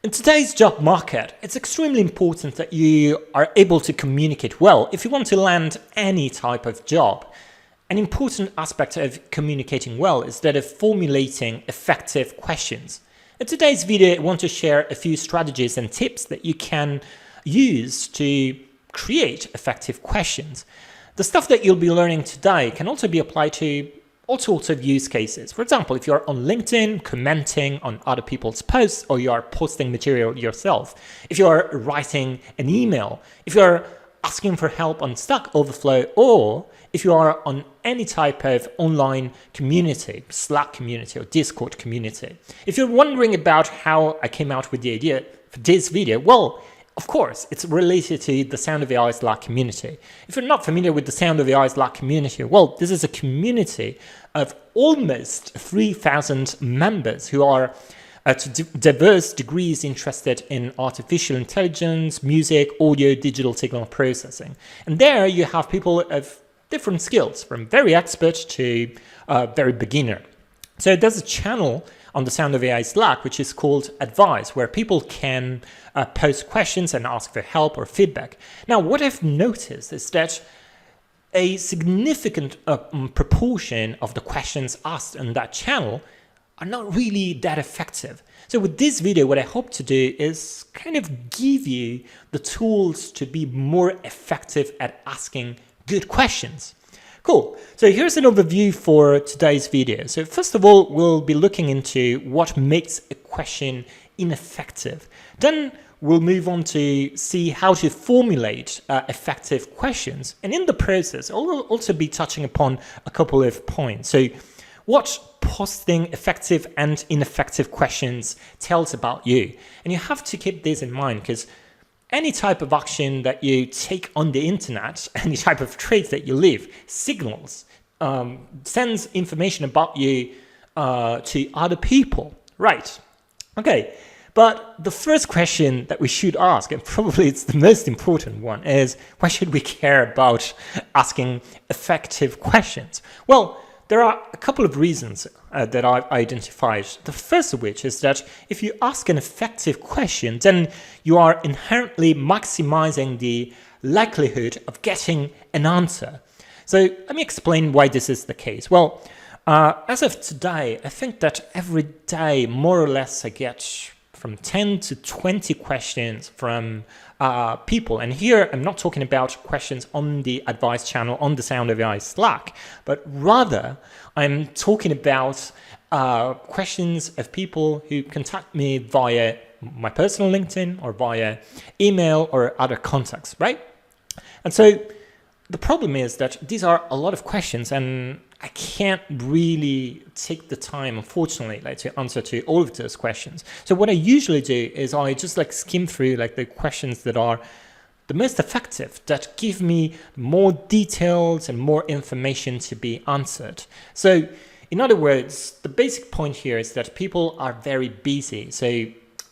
In today's job market, it's extremely important that you are able to communicate well if you want to land any type of job. An important aspect of communicating well is that of formulating effective questions. In today's video, I want to share a few strategies and tips that you can use to create effective questions. The stuff that you'll be learning today can also be applied to all sorts of use cases. For example, if you're on LinkedIn commenting on other people's posts, or you are posting material yourself, if you're writing an email, if you're asking for help on Stack Overflow, or if you are on any type of online community, Slack community or Discord community. If you're wondering about how I came out with the idea for this video, well, of course, it's related to the Sound of AI Slack community. If you're not familiar with the Sound of AI Slack community, well, this is a community of almost 3,000 members who are to diverse degrees interested in artificial intelligence, music, audio, digital signal processing. And there you have people of different skills, from very expert to very beginner. So there's a channel on the Sound of AI Slack, which is called Advice, where people can post questions and ask for help or feedback. Now, what I've noticed is that a significant proportion of the questions asked on that channel are not really that effective. So with this video, what I hope to do is kind of give you the tools to be more effective at asking good questions. Cool. So here's an overview for today's video. So first of all, we'll be looking into what makes a question ineffective. Then we'll move on to see how to formulate effective questions. And in the process, I'll also be touching upon a couple of points. So what posting effective and ineffective questions tells about you. And you have to keep this in mind, because any type of action that you take on the internet, any type of trade that you leave, signals, sends information about you to other people, right? Okay, but the first question that we should ask, and probably it's the most important one, is why should we care about asking effective questions? Well, there are a couple of reasons that I've identified. The first of which is that if you ask an effective question, then you are inherently maximizing the likelihood of getting an answer. So let me explain why this is the case. Well, as of today, I think that every day, more or less, I get from 10 to 20 questions from people. And here, I'm not talking about questions on the Advice channel, on the Sound of AI Slack, but rather I'm talking about questions of people who contact me via my personal LinkedIn or via email or other contacts, right? And so the problem is that these are a lot of questions, and I can't really take the time, unfortunately, to answer to all of those questions. So what I usually do is I just skim through the questions that are the most effective, that give me more details and more information to be answered. So in other words, the basic point here is that people are very busy. So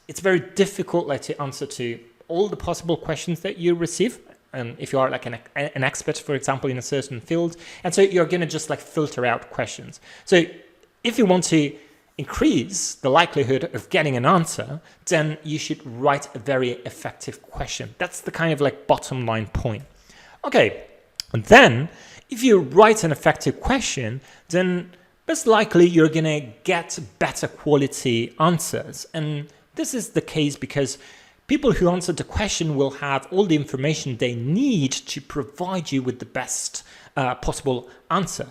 it's very difficult to answer to all the possible questions that you receive. If you are an expert, for example, in a certain field. And so you're going to just filter out questions. So if you want to increase the likelihood of getting an answer, then you should write a very effective question. That's the kind of bottom line point. Okay, and then if you write an effective question, then most likely you're going to get better quality answers. And this is the case because people who answer the question will have all the information they need to provide you with the best possible answer.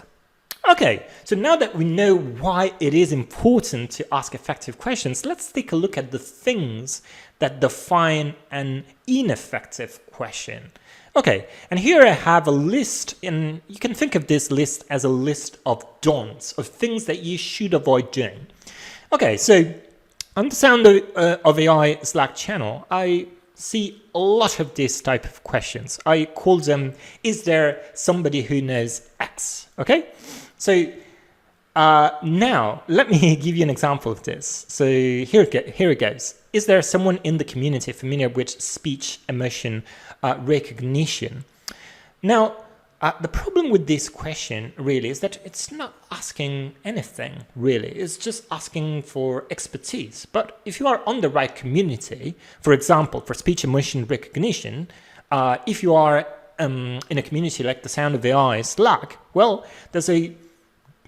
Okay, so now that we know why it is important to ask effective questions, let's take a look at the things that define an ineffective question. Okay, and here I have a list, and you can think of this list as a list of don'ts, of things that you should avoid doing. Okay, so on the Sound of AI Slack channel, I see a lot of this type of questions. I call them, is there somebody who knows X? Okay, so now let me give you an example of this. So here it goes. Is there someone in the community familiar with speech emotion recognition? Now, The problem with this question really is that it's not asking anything really. It's just asking for expertise. But if you are on the right community, for example, for speech and motion recognition, if you are in a community like the Sound of AI Slack, well, there's a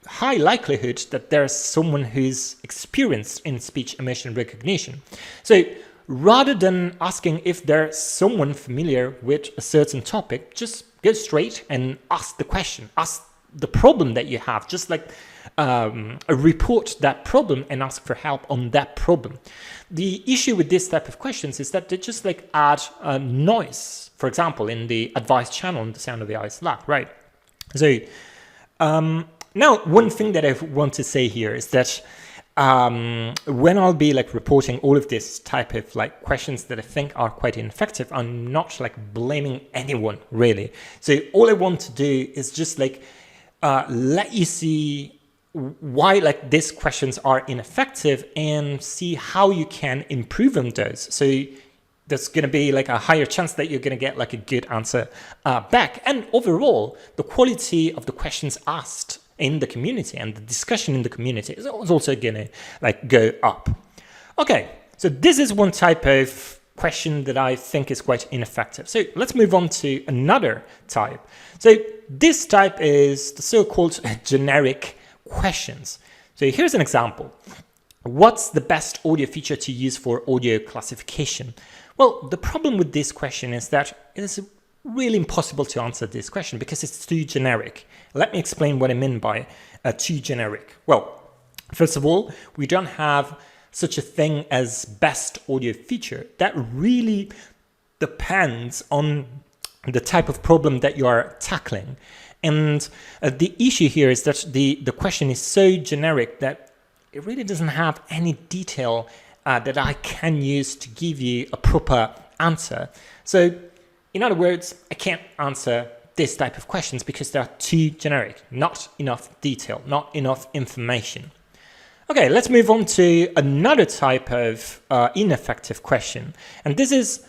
high likelihood that there's someone who's experienced in speech and motion recognition. So rather than asking if there's someone familiar with a certain topic, just go straight and ask the question, ask the problem that you have, just like report that problem and ask for help on that problem. The issue with this type of questions is that they just like add noise, for example, in the advice channel in the Sound of AI Slack, right? So now one thing that I want to say here is that when I'll be like reporting all of this type of like questions that I think are quite ineffective, I'm not like blaming anyone really. So all I want to do is just like let you see why like these questions are ineffective and see how you can improve on those. So there's going to be like a higher chance that you're going to get like a good answer back. And overall, the quality of the questions asked in the community and the discussion in the community is also gonna like go up. Okay, so this is one type of question that I think is quite ineffective. So let's move on to another type. So this type is the so-called generic questions. So here's an example. What's the best audio feature to use for audio classification? Well, the problem with this question is that it is really impossible to answer this question because it's too generic. Let me explain what I mean by too generic. Well, first of all, we don't have such a thing as best audio feature. That really depends on the type of problem that you are tackling. And the issue here is that the question is so generic that it really doesn't have any detail that I can use to give you a proper answer. So in other words, I can't answer this type of questions because they are too generic, not enough detail, not enough information. Okay, let's move on to another type of ineffective question. And this is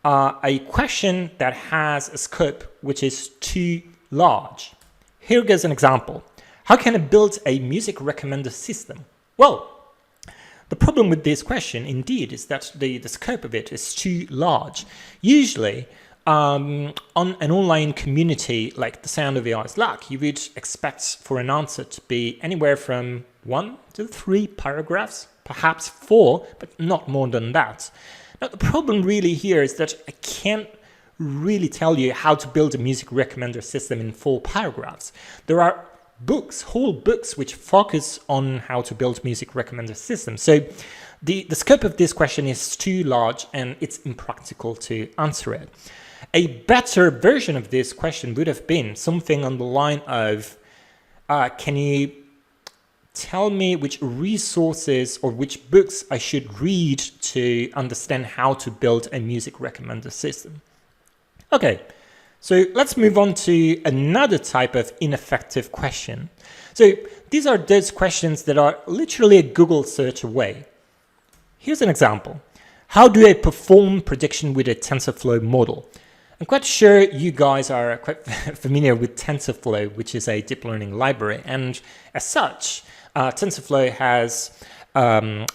a question that has a scope which is too large. Here goes an example. How can I build a music recommender system? Well, the problem with this question indeed is that the scope of it is too large. Usually, on an online community like the Sound of AI Slack, you would expect for an answer to be anywhere from 1 to 3 paragraphs, perhaps 4, but not more than that. Now, the problem really here is that I can't really tell you how to build a music recommender system in 4 paragraphs. There are books, whole books, which focus on how to build music recommender systems. So the scope of this question is too large and it's impractical to answer it. A better version of this question would have been something on the line of, can you tell me which resources or which books I should read to understand how to build a music recommender system? Okay, so let's move on to another type of ineffective question. So these are those questions that are literally a Google search away. Here's an example. How do I perform prediction with a TensorFlow model? I'm quite sure you guys are quite familiar with TensorFlow, which is a deep learning library. And as such, TensorFlow has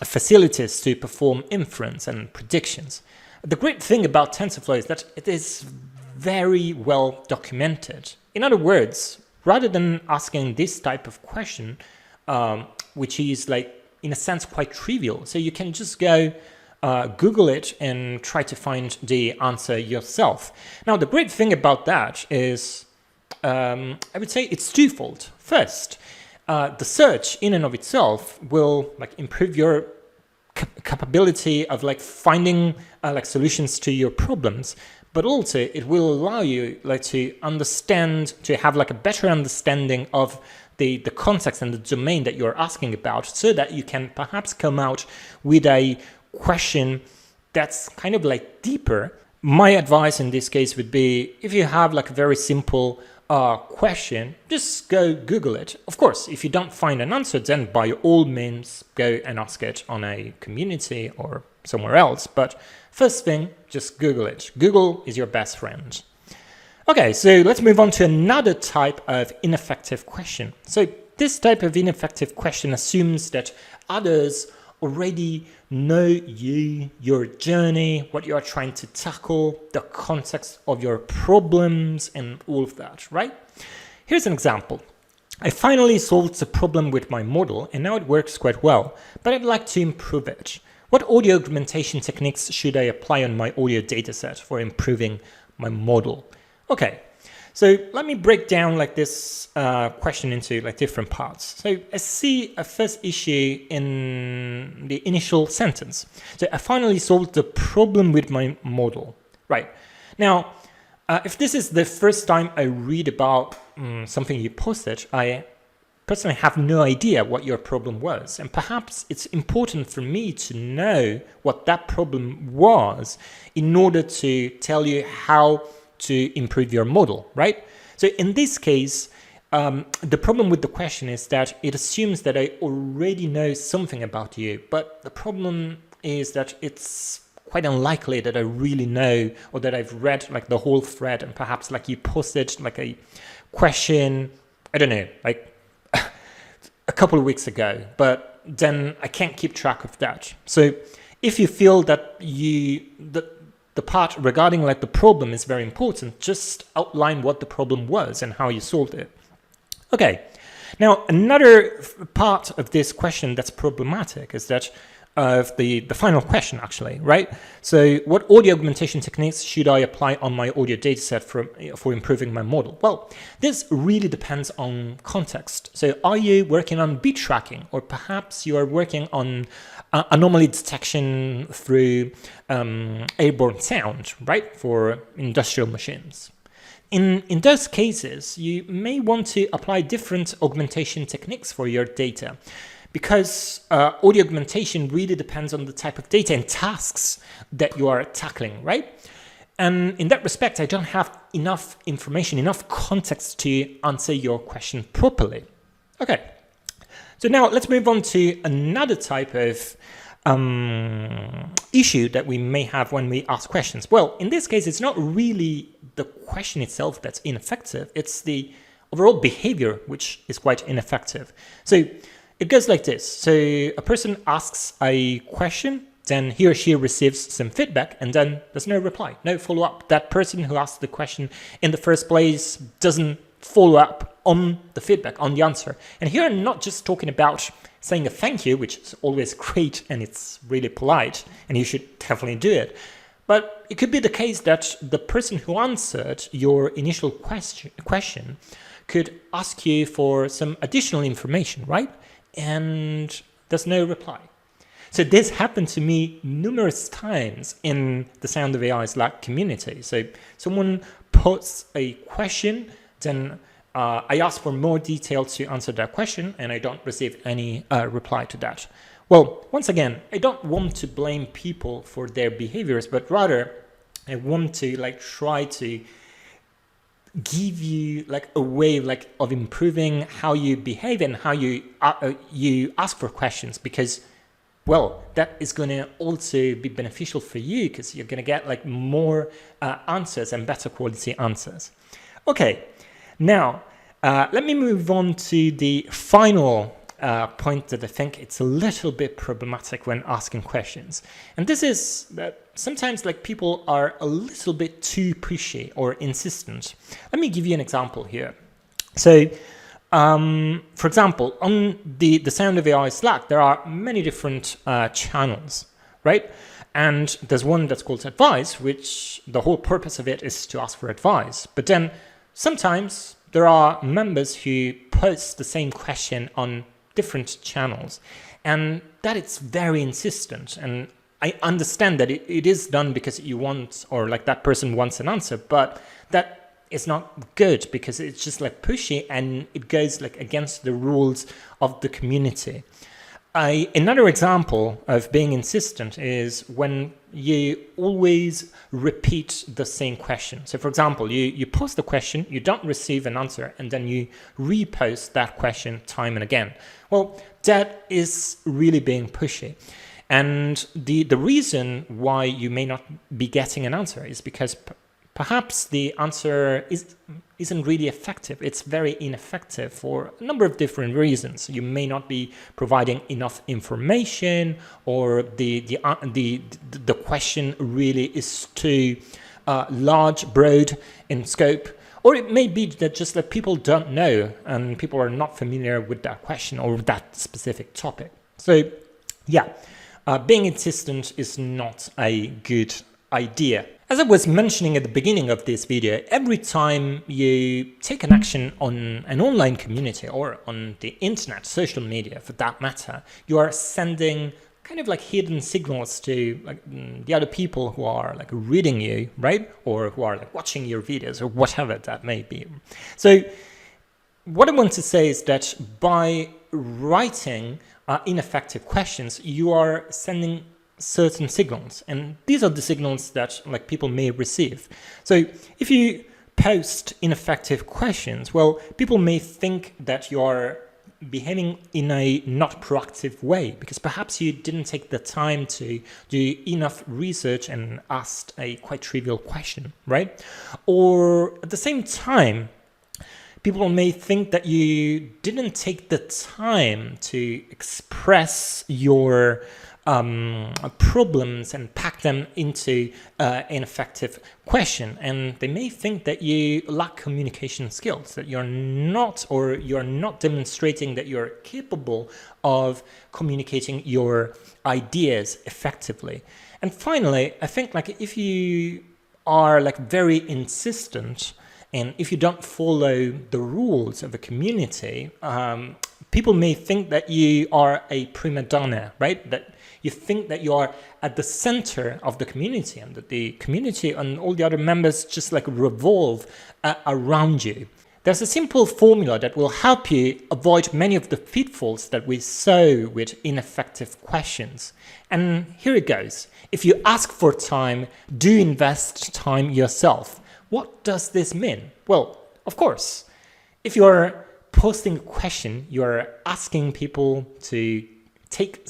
facilities to perform inference and predictions. The great thing about TensorFlow is that it is very well documented. In other words, rather than asking this type of question, which is like, in a sense, quite trivial, so you can just go Google it and try to find the answer yourself. Now, the great thing about that is, I would say it's twofold. First, the search in and of itself will like improve your capability of like finding like solutions to your problems, but also it will allow you like to understand, to have like a better understanding of the context and the domain that you're asking about, so that you can perhaps come out with a question that's kind of like deeper. My advice in this case would be, if you have like a very simple question, just go Google it. Of course, if you don't find an answer, then by all means go and ask it on a community or somewhere else. But first thing, just Google it. Google is your best friend. Okay, so let's move on to another type of ineffective question. So this type of ineffective question assumes that others already know you, your journey, what you are trying to tackle, the context of your problems, and all of that, right? Here's an example. I finally solved the problem with my model and now it works quite well, but I'd like to improve it. What audio augmentation techniques should I apply on my audio dataset for improving my model? Okay, so let me break down like this question into like different parts. So I see a first issue in the initial sentence. So I finally solved the problem with my model. Right. Now, if this is the first time I read about something you posted, I personally have no idea what your problem was. And perhaps it's important for me to know what that problem was in order to tell you how to improve your model, right? So in this case, the problem with the question is that it assumes that I already know something about you, but the problem is that it's quite unlikely that I really know, or that I've read like the whole thread, and perhaps like you posted like a question, I don't know, like a couple of weeks ago, but then I can't keep track of that. So if you feel that the part regarding like the problem is very important, just outline what the problem was and how you solved it. Okay, now another part of this question that's problematic is that of the final question actually, right? So what audio augmentation techniques should I apply on my audio dataset for improving my model? Well, this really depends on context. So are you working on beat tracking, or perhaps you are working on anomaly detection through airborne sound, right? For industrial machines. In those cases, you may want to apply different augmentation techniques for your data, because audio augmentation really depends on the type of data and tasks that you are tackling, right? And in that respect, I don't have enough information, enough context to answer your question properly. Okay, so now let's move on to another type of issue that we may have when we ask questions. Well, in this case, it's not really the question itself that's ineffective, it's the overall behavior which is quite ineffective. So it goes like this. So a person asks a question, then he or she receives some feedback, and then there's no reply, no follow-up. That person who asked the question in the first place doesn't follow up on the feedback, on the answer. And here I'm not just talking about saying a thank you, which is always great and it's really polite, and you should definitely do it. But it could be the case that the person who answered your initial question could ask you for some additional information, right? And there's no reply. So this happened to me numerous times in the Sound of AI Slack community. So someone posts a question, then I ask for more detail to answer that question, and I don't receive any reply to that. Well, once again, I don't want to blame people for their behaviors, but rather I want to like try to give you like a way like of improving how you behave and how you ask for questions, because well, that is going to also be beneficial for you, because you're going to get like more answers and better quality answers. Okay, now let me move on to the final point that I think it's a little bit problematic when asking questions. And this is that sometimes like people are a little bit too pushy or insistent. Let me give you an example here. So for example, on the Sound of AI Slack, there are many different channels, right? And there's one that's called advice, which the whole purpose of it is to ask for advice. But then sometimes there are members who post the same question on different channels, and that it's very insistent. And I understand that it is done because you want, or like that person wants an answer, but that is not good because it's just like pushy and it goes like against the rules of the community. Another example of being insistent is when you always repeat the same question. So for example, you post the question, you don't receive an answer, and then you repost that question time and again. Well, that is really being pushy. And the reason why you may not be getting an answer is because perhaps the answer isn't really effective. It's very ineffective for a number of different reasons. You may not be providing enough information, or the question really is too large, broad in scope. Or it may be that just that people don't know and people are not familiar with that question or that specific topic. So yeah, being insistent is not a good idea. As I was mentioning at the beginning of this video, every time you take an action on an online community or on the internet, social media for that matter, you are sending kind of like hidden signals to like the other people who are like reading you, right? Or who are like watching your videos or whatever that may be. So what I want to say is that by writing ineffective questions, you are sending certain signals, and these are the signals that like people may receive. So if you post ineffective questions, well, people may think that you are behaving in a not proactive way because perhaps you didn't take the time to do enough research and asked a quite trivial question, right? Or at the same time, people may think that you didn't take the time to express your problems and pack them into an effective question, and they may think that you lack communication skills, that you're not demonstrating that you're capable of communicating your ideas effectively. And finally, I think like if you are like very insistent and if you don't follow the rules of a community, people may think that you are a prima donna, right? That you think that you are at the center of the community and that the community and all the other members just like revolve around you. There's a simple formula that will help you avoid many of the pitfalls that we sow with ineffective questions. And here it goes. If you ask for time, do invest time yourself. What does this mean? Well, of course, if you're posting a question, you're asking people to take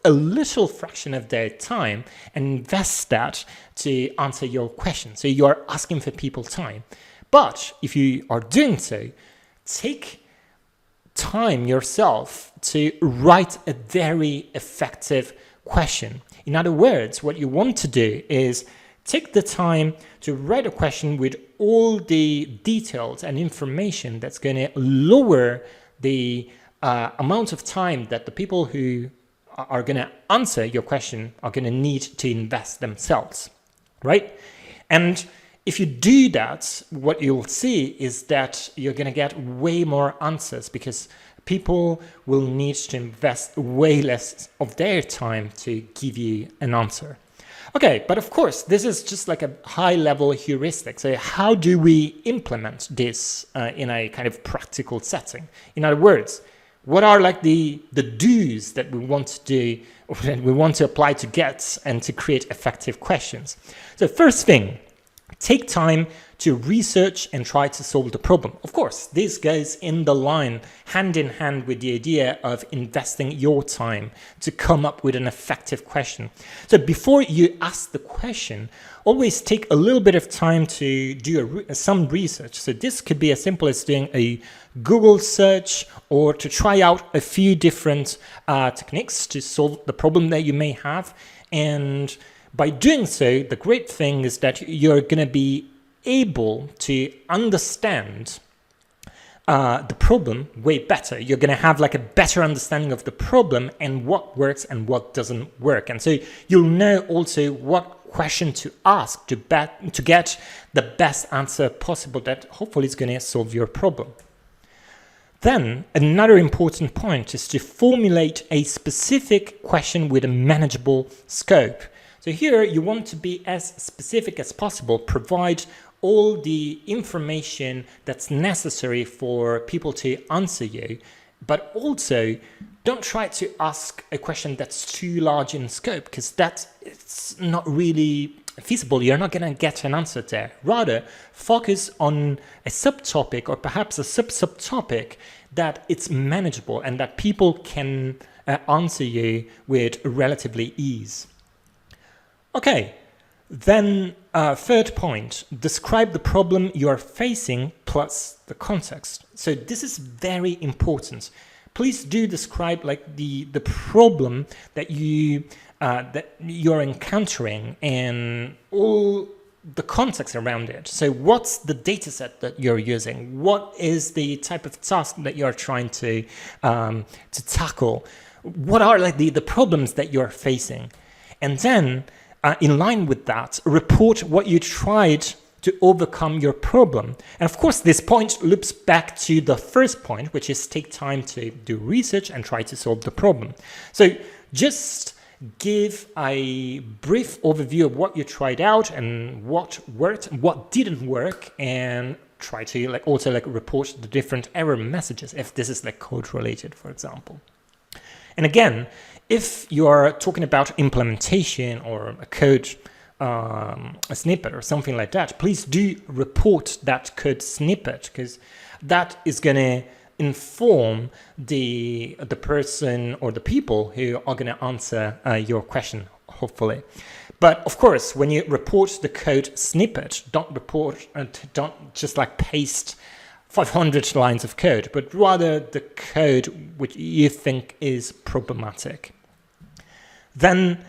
a little fraction of their time and invest that to answer your question. So you're asking for people's time. But if you are doing so, take time yourself to write a very effective question. In other words, what you want to do is take the time to write a question with all the details and information that's going to lower the amount of time that the people who are going to answer your question are going to need to invest themselves, right? And if you do that, what you'll see is that you're going to get way more answers because people will need to invest way less of their time to give you an answer. Okay, but of course, this is just like a high-level heuristic. So how do we implement this in a kind of practical setting? In other words, what are like the do's that we want to do, or that we want to apply to get and to create effective questions? So first thing, take time to research and try to solve the problem. Of course, this goes in the line, hand in hand with the idea of investing your time to come up with an effective question. So before you ask the question, always take a little bit of time to do some research. So this could be as simple as doing a Google search or to try out a few different techniques to solve the problem that you may have. And by doing so, the great thing is that you're going to be able to understand the problem way better. You're going to have like a better understanding of the problem and what works and what doesn't work. And so you'll know also what question to ask to get the best answer possible that hopefully is going to solve your problem. Then another important point is to formulate a specific question with a manageable scope. So here you want to be as specific as possible, provide all the information that's necessary for people to answer you, but also don't try to ask a question that's too large in scope because it's not really feasible. You're not going to get an answer there. Rather, focus on a subtopic or perhaps a subtopic that it's manageable and that people can answer you with relatively ease. Okay, then third point, describe the problem you are facing plus the context. So this is very important. Please do describe like the problem that you're encountering and all the context around it. So what's the data set that you're using? What is the type of task that you're trying to tackle? What are like the problems that you're facing? And then in line with that, report what you tried to overcome your problem. And of course, this point loops back to the first point, which is take time to do research and try to solve the problem. So just give a brief overview of what you tried out and what worked and what didn't work, and try to like also like report the different error messages if this is like code related, for example. And again, if you're talking about implementation or a code a snippet or something like that, please do report that code snippet, because that is going to inform the person or the people who are going to answer your question, hopefully. But of course, when you report the code snippet, don't just like paste 500 lines of code, but rather the code which you think is problematic. Then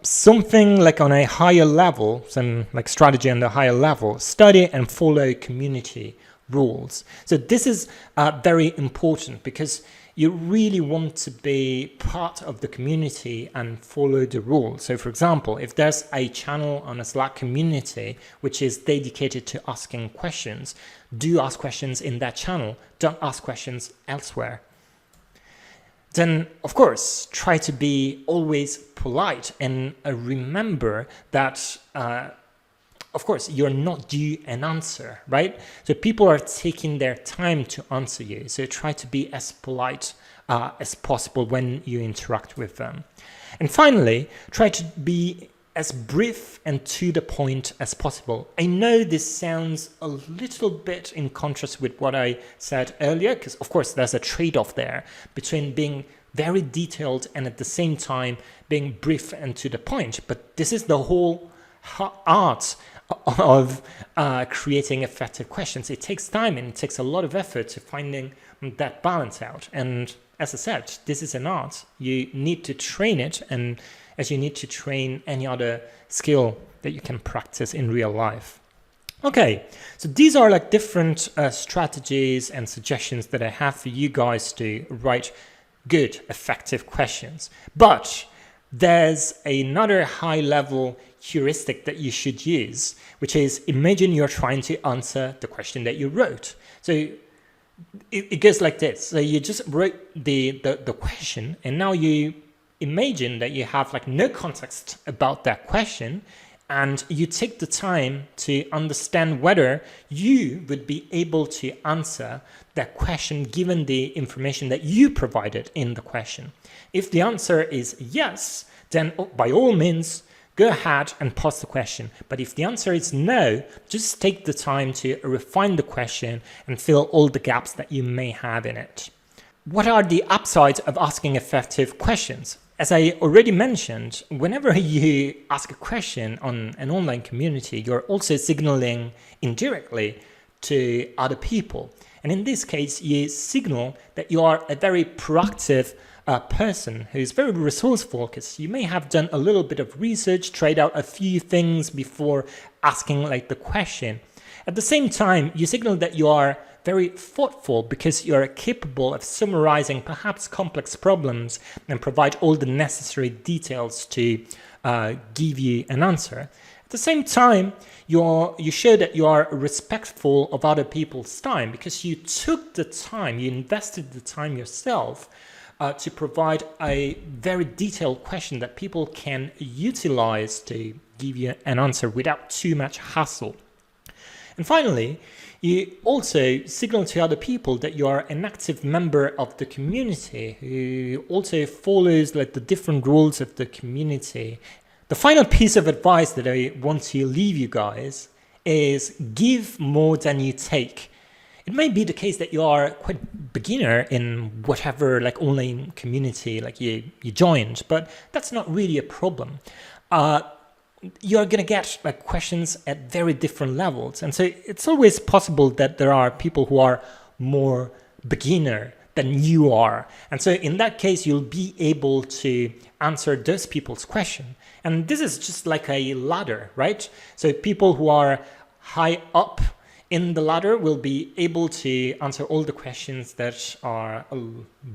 something like on a higher level, some like strategy on the higher level, study and follow community rules. So this is very important, because you really want to be part of the community and follow the rules. So for example, if there's a channel on a Slack community which is dedicated to asking questions, do ask questions in that channel, don't ask questions elsewhere. Then, of course, try to be always polite and remember that, of course, you're not due an answer, right? So people are taking their time to answer you. So try to be as polite as possible when you interact with them. And finally, try to be as brief and to the point as possible. I know this sounds a little bit in contrast with what I said earlier, because of course there's a trade-off there between being very detailed and at the same time being brief and to the point. But this is the whole art of creating effective questions. It takes time and it takes a lot of effort to finding that balance out. And as I said, this is an art. You need to train it, and as you need to train any other skill that you can practice in real life. Okay, so these are like different strategies and suggestions that I have for you guys to write good, effective questions. But there's another high-level heuristic that you should use, which is imagine you're trying to answer the question that you wrote. So it goes like this. So you just wrote the question, and now you imagine that you have like no context about that question, and you take the time to understand whether you would be able to answer that question given the information that you provided in the question. If the answer is yes, then by all means, go ahead and pose the question. But if the answer is no, just take the time to refine the question and fill all the gaps that you may have in it. What are the upsides of asking effective questions? As I already mentioned, whenever you ask a question on an online community, you're also signaling indirectly to other people. And in this case, you signal that you are a very proactive person who's very resourceful, because you may have done a little bit of research, tried out a few things before asking like the question. At the same time, you signal that you are very thoughtful, because you are capable of summarizing perhaps complex problems and provide all the necessary details to give you an answer. At the same time, you show that you are respectful of other people's time, because you took the time, you invested the time yourself to provide a very detailed question that people can utilize to give you an answer without too much hassle. And finally, you also signal to other people that you are an active member of the community who also follows like the different rules of the community. The final piece of advice that I want to leave you guys is give more than you take. It may be the case that you are quite beginner in whatever like online community like you joined, but that's not really a problem. you're going to get like questions at very different levels. And so it's always possible that there are people who are more beginner than you are. And so in that case, you'll be able to answer those people's question. And this is just like a ladder, right? So people who are high up in the ladder will be able to answer all the questions that are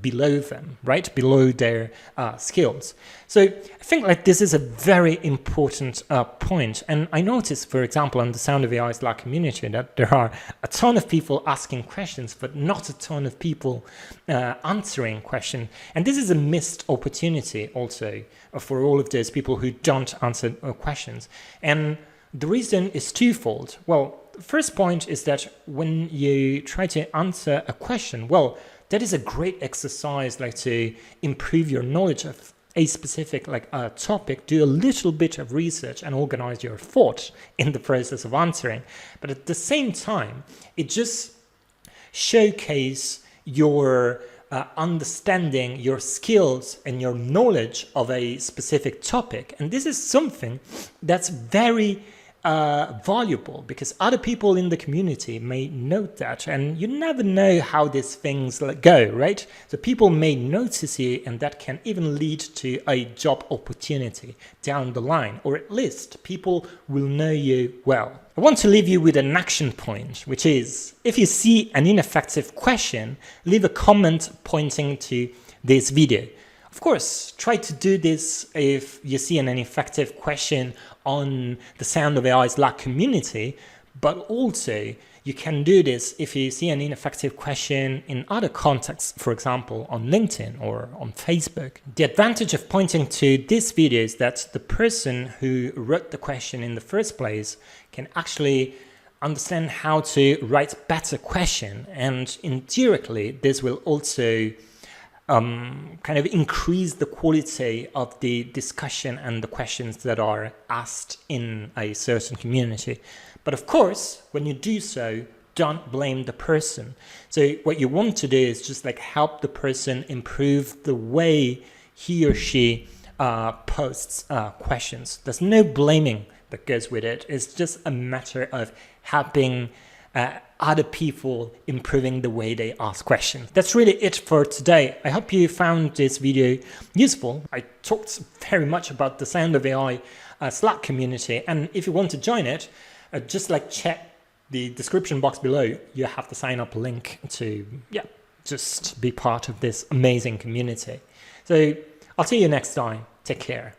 below them, right? Below their skills. So I think like this is a very important point. And I noticed, for example, on the Sound of AI Slack community that there are a ton of people asking questions, but not a ton of people answering questions. And this is a missed opportunity also for all of those people who don't answer questions. And the reason is twofold. Well, the first point is that when you try to answer a question, well, that is a great exercise like to improve your knowledge of a specific topic, do a little bit of research and organize your thoughts in the process of answering. But at the same time, it just showcases your understanding, your skills and your knowledge of a specific topic. And this is something that's very valuable because other people in the community may note that, and you never know how these things go, right? So people may notice you, and that can even lead to a job opportunity down the line, or at least people will know you well. I want to leave you with an action point, which is if you see an ineffective question, leave a comment pointing to this video. Of course, try to do this if you see an ineffective question on the Sound of AI Slack community, but also you can do this if you see an ineffective question in other contexts, for example, on LinkedIn or on Facebook. The advantage of pointing to this video is that the person who wrote the question in the first place can actually understand how to write better question, and indirectly this will also kind of increase the quality of the discussion and the questions that are asked in a certain community. But of course, when you do so, don't blame the person. So what you want to do is just like help the person improve the way he or she posts questions. There's no blaming that goes with it. It's just a matter of helping other people improving the way they ask questions. That's really it for today. I hope you found this video useful. I talked very much about the Sound of AI Slack community, and if you want to join it, just like check the description box below. You have the sign up link to just be part of this amazing community. So I'll see you next time. Take care.